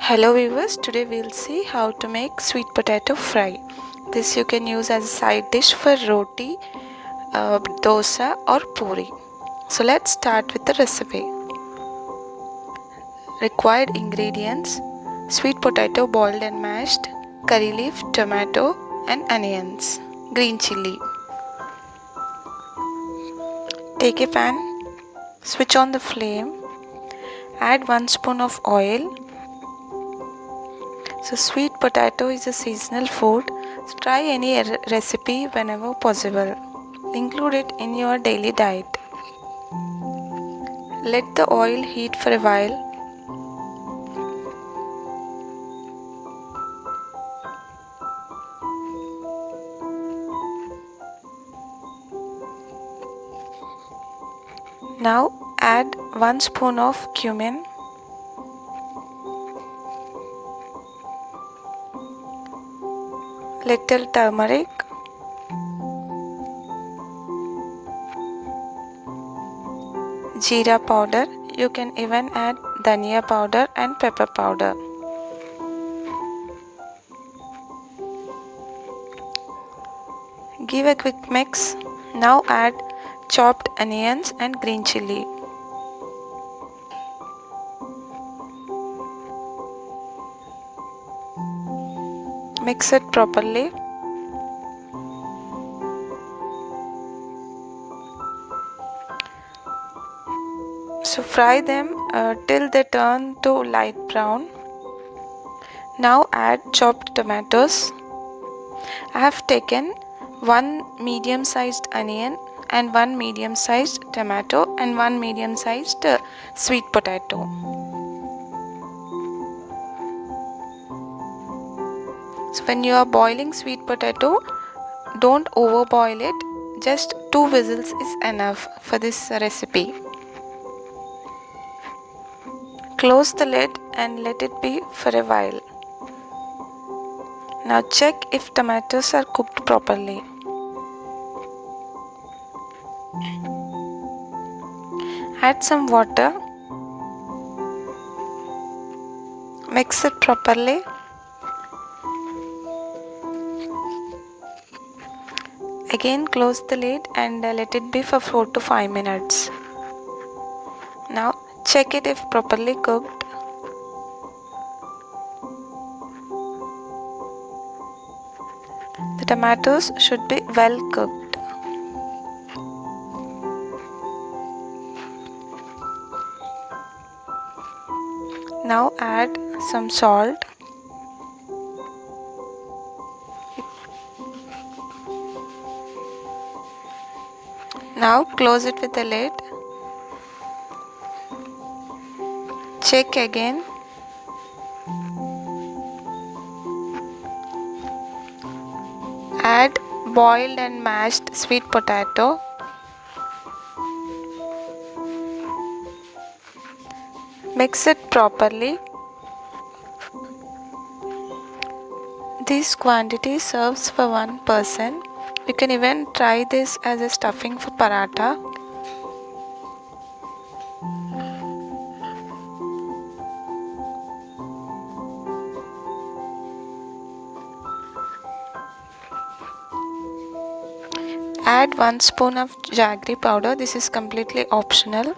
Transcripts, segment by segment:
Hello viewers, today we'll see how to make sweet potato fry. This you can use as a side dish for roti, dosa or puri. So let's start with the recipe. Required ingredients: sweet potato boiled and mashed, curry leaf, tomato and onions, green chilli. Take a pan, switch on the flame, add 1 spoon of oil. So sweet potato is a seasonal food, so try any recipe whenever possible. Include it in your daily diet. Let the oil heat for a while. Now add 1 spoon of cumin, little turmeric, jeera powder. You can even add dhania powder and pepper powder. Give a quick mix. Now add chopped onions and green chilli. Mix it properly. So fry them till they turn to light brown. Now add chopped tomatoes. I have taken 1 medium sized onion and 1 medium sized tomato and 1 medium sized sweet potato. So when you are boiling sweet potato, don't overboil it. Just 2 whistles is enough for this recipe. Close the lid and let it be for a while. Now check if tomatoes are cooked properly. Add some water. Mix it properly. Again close the lid and let it be for 4 to 5 minutes. Now check it if properly cooked. The tomatoes should be well cooked. Now add some salt. Now close it with the lid. Check again. Add boiled and mashed sweet potato. Mix it properly. This quantity serves for 1 person. You can even try this as a stuffing for paratha. Add 1 spoon of jaggery powder. This is completely optional.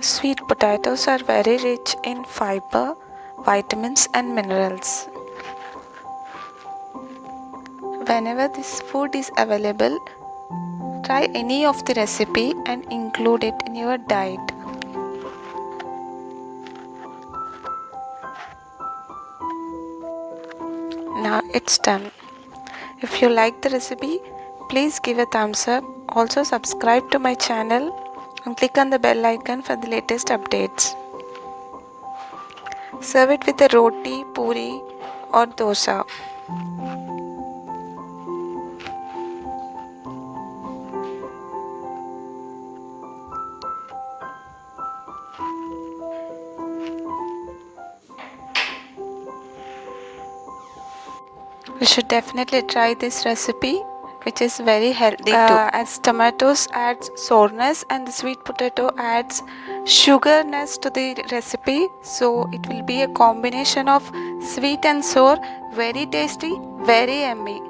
Sweet potatoes are very rich in fiber, vitamins and minerals. Whenever this food is available, try any of the recipe and include it in your diet. Now it's done. If you like the recipe, please give a thumbs up. Also subscribe to my channel and click on the bell icon for the latest updates. Serve it with a roti, puri or dosa. You should definitely try this recipe, which is very healthy too. As tomatoes adds soreness and the sweet potato adds sugarness to the recipe, so it will be a combination of sweet and sour, very tasty, very yummy.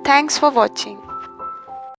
Thanks for watching.